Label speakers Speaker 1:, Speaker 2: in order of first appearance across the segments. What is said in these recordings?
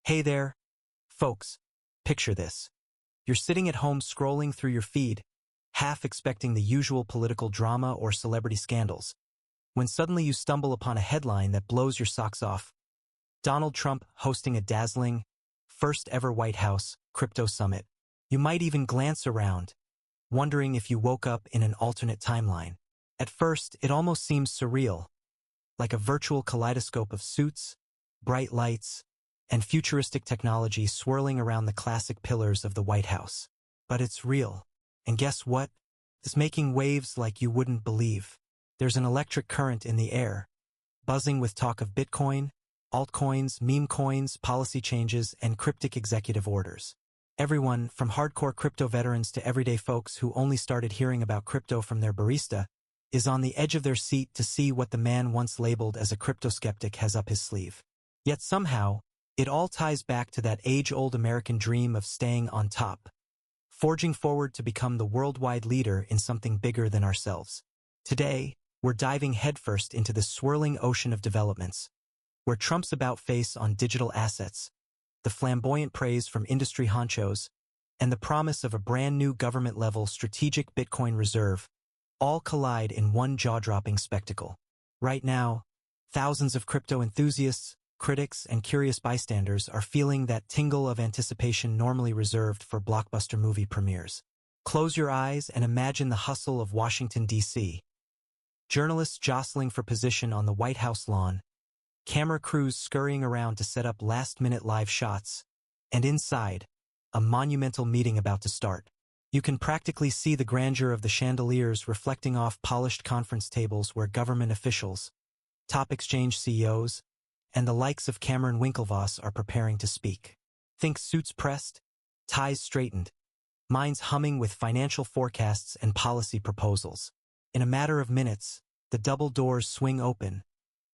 Speaker 1: Hey there, folks. Picture this. You're sitting at home scrolling through your feed, half expecting the usual political drama or celebrity scandals, when suddenly you stumble upon a headline that blows your socks off. Donald Trump hosting a dazzling, first-ever White House crypto summit. You might even glance around, wondering if you woke up in an alternate timeline. At first, it almost seems surreal, like a virtual kaleidoscope of suits, bright lights, and futuristic technology swirling around the classic pillars of the White House. But it's real. And guess what? It's making waves like you wouldn't believe. There's an electric current in the air, buzzing with talk of Bitcoin, altcoins, meme coins, policy changes, and cryptic executive orders. Everyone, from hardcore crypto veterans to everyday folks who only started hearing about crypto from their barista, is on the edge of their seat to see what the man once labeled as a crypto skeptic has up his sleeve. Yet somehow, it all ties back to that age-old American dream of staying on top, forging forward to become the worldwide leader in something bigger than ourselves. Today, we're diving headfirst into this swirling ocean of developments, where Trump's about-face on digital assets, the flamboyant praise from industry honchos, and the promise of a brand-new government-level strategic Bitcoin reserve all collide in one jaw-dropping spectacle. Right now, thousands of crypto enthusiasts, critics, and curious bystanders are feeling that tingle of anticipation normally reserved for blockbuster movie premieres. Close your eyes and imagine the hustle of Washington, D.C. Journalists jostling for position on the White House lawn, camera crews scurrying around to set up last-minute live shots, and inside, a monumental meeting about to start. You can practically see the grandeur of the chandeliers reflecting off polished conference tables where government officials, top exchange CEOs, and the likes of Cameron Winklevoss are preparing to speak. Think suits pressed, ties straightened, minds humming with financial forecasts and policy proposals. In a matter of minutes, the double doors swing open,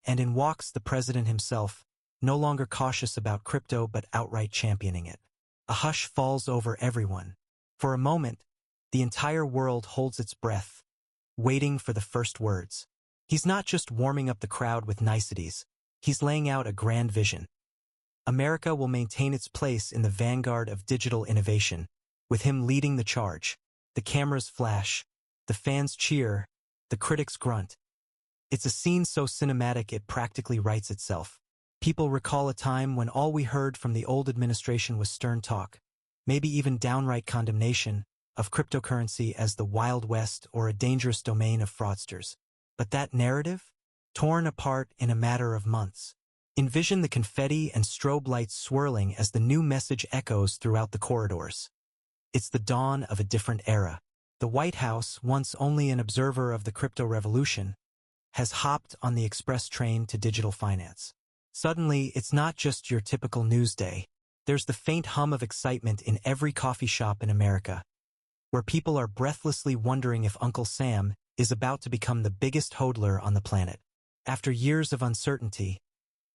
Speaker 1: and in walks the president himself, no longer cautious about crypto but outright championing it. A hush falls over everyone. For a moment, the entire world holds its breath, waiting for the first words. He's not just warming up the crowd with niceties. He's laying out a grand vision. America will maintain its place in the vanguard of digital innovation, with him leading the charge. The cameras flash, the fans cheer, the critics grunt. It's a scene so cinematic it practically writes itself. People recall a time when all we heard from the old administration was stern talk, maybe even downright condemnation, of cryptocurrency as the Wild West or a dangerous domain of fraudsters. But that narrative? Torn apart in a matter of months. Envision the confetti and strobe lights swirling as the new message echoes throughout the corridors. It's the dawn of a different era. The White House, once only an observer of the crypto revolution, has hopped on the express train to digital finance. Suddenly, it's not just your typical news day. There's the faint hum of excitement in every coffee shop in America, where people are breathlessly wondering if Uncle Sam is about to become the biggest hodler on the planet. After years of uncertainty,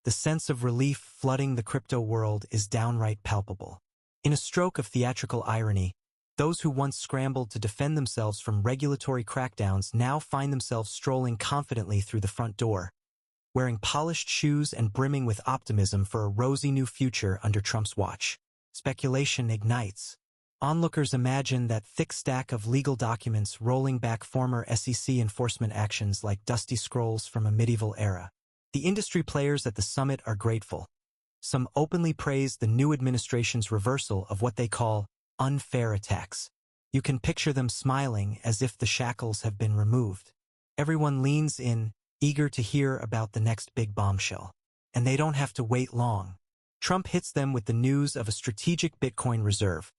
Speaker 1: the sense of relief flooding the crypto world is downright palpable. In a stroke of theatrical irony, those who once scrambled to defend themselves from regulatory crackdowns now find themselves strolling confidently through the front door, wearing polished shoes and brimming with optimism for a rosy new future under Trump's watch. Speculation ignites. Onlookers imagine that thick stack of legal documents rolling back former SEC enforcement actions like dusty scrolls from a medieval era. The industry players at the summit are grateful. Some openly praise the new administration's reversal of what they call unfair attacks. You can picture them smiling as if the shackles have been removed. Everyone leans in, eager to hear about the next big bombshell. And they don't have to wait long. Trump hits them with the news of a strategic Bitcoin reserve,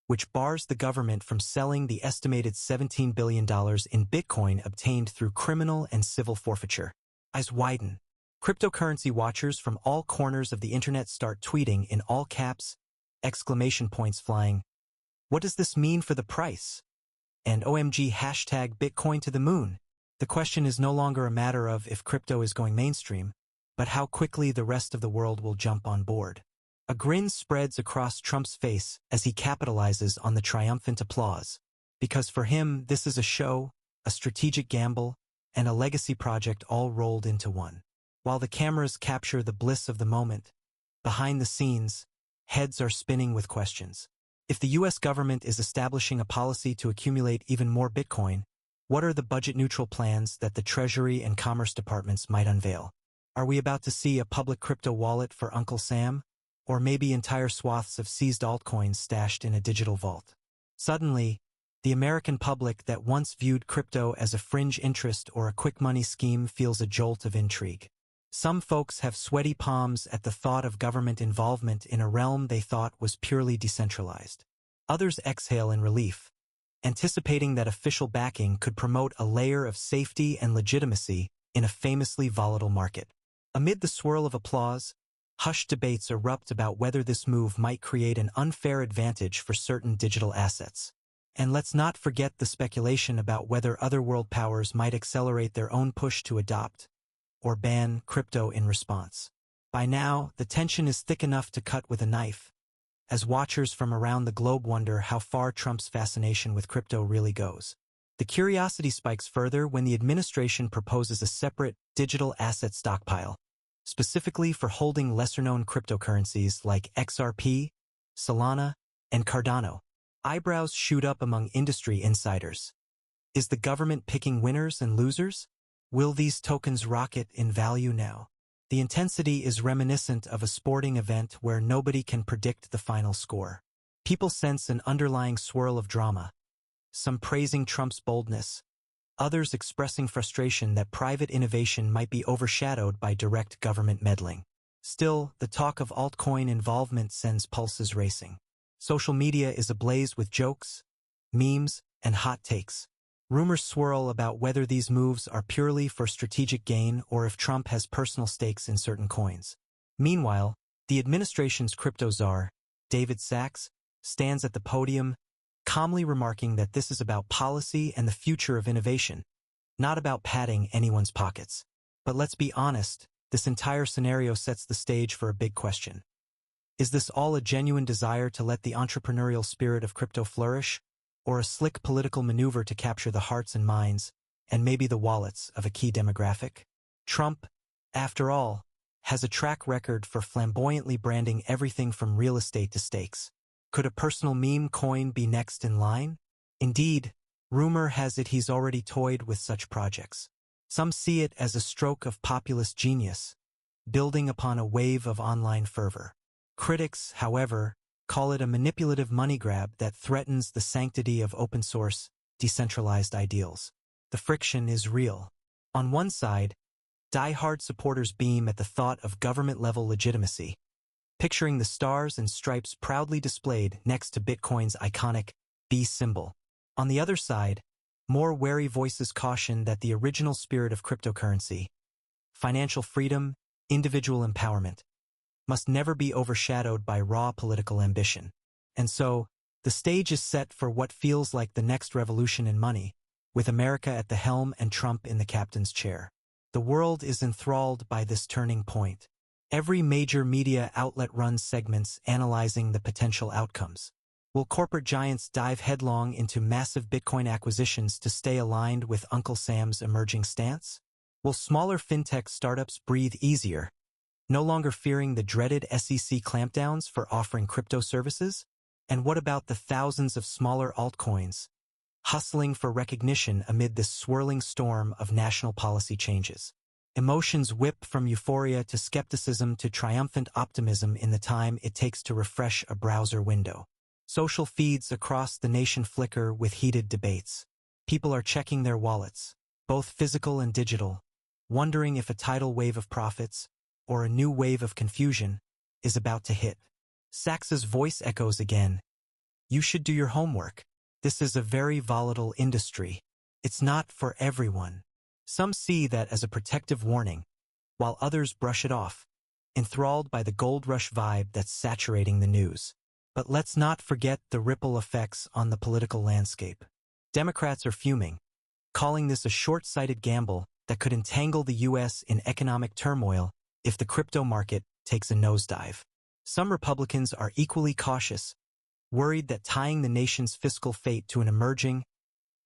Speaker 1: which bars the government from selling the estimated $17 billion in Bitcoin obtained through criminal and civil forfeiture. Eyes widen. Cryptocurrency watchers from all corners of the internet start tweeting in all caps, exclamation points flying. What does this mean for the price? And OMG hashtag Bitcoin to the moon. The question is no longer a matter of if crypto is going mainstream, but how quickly the rest of the world will jump on board. A grin spreads across Trump's face as he capitalizes on the triumphant applause, because for him this is a show, a strategic gamble, and a legacy project all rolled into one. While the cameras capture the bliss of the moment, behind the scenes, Heads are spinning with questions. If the US government is establishing a policy to accumulate even more Bitcoin, what are the budget-neutral plans that the Treasury and Commerce departments might unveil? Are we about to see a public crypto wallet for Uncle Sam? Or maybe entire swaths of seized altcoins stashed in a digital vault? Suddenly, the American public that once viewed crypto as a fringe interest or a quick money scheme feels a jolt of intrigue. Some folks have sweaty palms at the thought of government involvement in a realm they thought was purely decentralized. Others exhale in relief, anticipating that official backing could promote a layer of safety and legitimacy in a famously volatile market. Amid the swirl of applause, hushed debates erupt about whether this move might create an unfair advantage for certain digital assets. And let's not forget the speculation about whether other world powers might accelerate their own push to adopt or ban crypto in response. By now, the tension is thick enough to cut with a knife, as watchers from around the globe wonder how far Trump's fascination with crypto really goes. The curiosity spikes further when the administration proposes a separate digital asset stockpile, specifically for holding lesser-known cryptocurrencies like XRP, Solana, and Cardano. Eyebrows shoot up among industry insiders. Is the government picking winners and losers? Will these tokens rocket in value now? The intensity is reminiscent of a sporting event where nobody can predict the final score. People sense an underlying swirl of drama, some praising Trump's boldness, others expressing frustration that private innovation might be overshadowed by direct government meddling. Still, the talk of altcoin involvement sends pulses racing. Social media is ablaze with jokes, memes, and hot takes. Rumors swirl about whether these moves are purely for strategic gain or if Trump has personal stakes in certain coins. Meanwhile, the administration's crypto czar, David Sachs, stands at the podium, calmly remarking that this is about policy and the future of innovation, not about padding anyone's pockets. But let's be honest, this entire scenario sets the stage for a big question. Is this all a genuine desire to let the entrepreneurial spirit of crypto flourish, or a slick political maneuver to capture the hearts and minds, and maybe the wallets of a key demographic? Trump, after all, has a track record for flamboyantly branding everything from real estate to stakes. Could a personal meme coin be next in line? Indeed, rumor has it he's already toyed with such projects. Some see it as a stroke of populist genius, building upon a wave of online fervor. Critics, however, call it a manipulative money grab that threatens the sanctity of open-source, decentralized ideals. The friction is real. On one side, die-hard supporters beam at the thought of government-level legitimacy, picturing the stars and stripes proudly displayed next to Bitcoin's iconic B symbol. On the other side, more wary voices caution that the original spirit of cryptocurrency, financial freedom, individual empowerment, must never be overshadowed by raw political ambition. And so, the stage is set for what feels like the next revolution in money, with America at the helm and Trump in the captain's chair. The world is enthralled by this turning point. Every major media outlet runs segments analyzing the potential outcomes. Will corporate giants dive headlong into massive Bitcoin acquisitions to stay aligned with Uncle Sam's emerging stance? Will smaller fintech startups breathe easier, no longer fearing the dreaded SEC clampdowns for offering crypto services? And what about the thousands of smaller altcoins, hustling for recognition amid this swirling storm of national policy changes? Emotions whip from euphoria to skepticism to triumphant optimism in the time it takes to refresh a browser window. Social feeds across the nation flicker with heated debates. People are checking their wallets, both physical and digital, wondering if a tidal wave of profits, or a new wave of confusion, is about to hit. Sachs's voice echoes again. You should do your homework. This is a very volatile industry. It's not for everyone. Some see that as a protective warning, while others brush it off, enthralled by the gold rush vibe that's saturating the news. But let's not forget the ripple effects on the political landscape. Democrats are fuming, calling this a short-sighted gamble that could entangle the U.S. in economic turmoil if the crypto market takes a nosedive. Some Republicans are equally cautious, worried that tying the nation's fiscal fate to an emerging,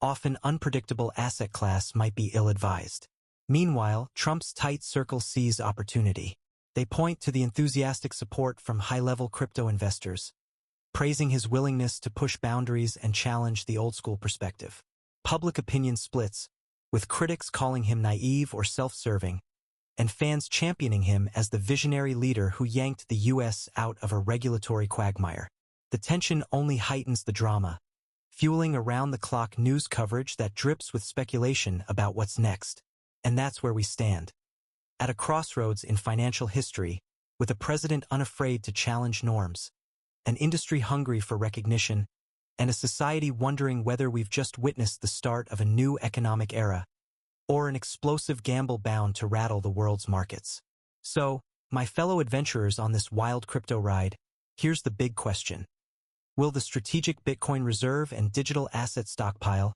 Speaker 1: often unpredictable asset class might be ill-advised. Meanwhile, Trump's tight circle sees opportunity. They point to the enthusiastic support from high-level crypto investors, praising his willingness to push boundaries and challenge the old-school perspective. Public opinion splits, with critics calling him naive or self-serving, and fans championing him as the visionary leader who yanked the U.S. out of a regulatory quagmire. The tension only heightens the drama, fueling around-the-clock news coverage that drips with speculation about what's next. And that's where we stand. At a crossroads in financial history, with a president unafraid to challenge norms, an industry hungry for recognition, and a society wondering whether we've just witnessed the start of a new economic era, or an explosive gamble bound to rattle the world's markets. So, my fellow adventurers on this wild crypto ride, here's the big question. Will the strategic Bitcoin reserve and digital asset stockpile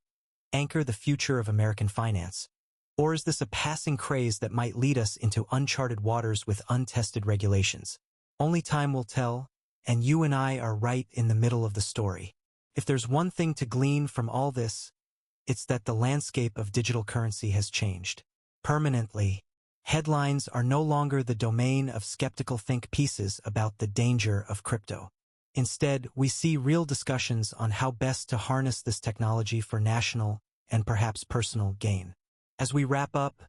Speaker 1: anchor the future of American finance? Or is this a passing craze that might lead us into uncharted waters with untested regulations? Only time will tell, and you and I are right in the middle of the story. If there's one thing to glean from all this, it's that the landscape of digital currency has changed permanently. Headlines are no longer the domain of skeptical think pieces about the danger of crypto. Instead, we see real discussions on how best to harness this technology for national and perhaps personal gain. As we wrap up,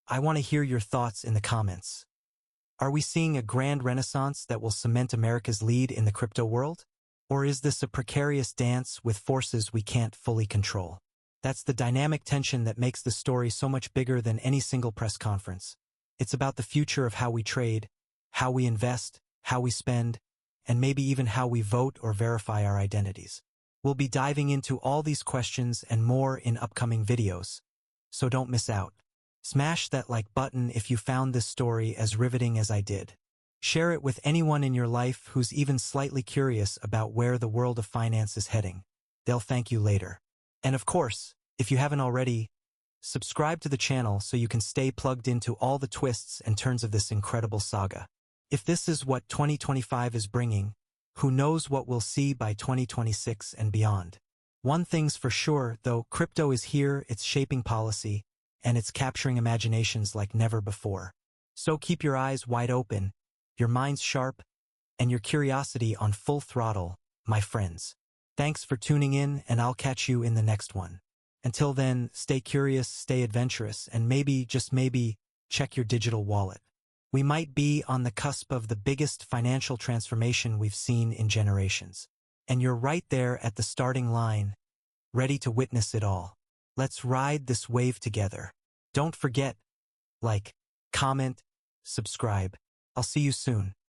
Speaker 1: I want to hear your thoughts in the comments. Are we seeing a grand renaissance that will cement America's lead in the crypto world? Or is this a precarious dance with forces we can't fully control? That's the dynamic tension that makes the story so much bigger than any single press conference. It's about the future of how we trade, how we invest, how we spend, and maybe even how we vote or verify our identities. We'll be diving into all these questions and more in upcoming videos, so don't miss out. Smash that like button if you found this story as riveting as I did. Share it with anyone in your life who's even slightly curious about where the world of finance is heading. They'll thank you later. And of course, if you haven't already, subscribe to the channel so you can stay plugged into all the twists and turns of this incredible saga. If this is what 2025 is bringing, who knows what we'll see by 2026 and beyond. One thing's for sure, though, crypto is here, it's shaping policy, and it's capturing imaginations like never before. So keep your eyes wide open, your minds sharp, and your curiosity on full throttle, my friends. Thanks for tuning in, and I'll catch you in the next one. Until then, stay curious, stay adventurous, and maybe, just maybe, check your digital wallet. We might be on the cusp of the biggest financial transformation we've seen in generations. And you're right there at the starting line, ready to witness it all. Let's ride this wave together. Don't forget, like, comment, subscribe. I'll see you soon.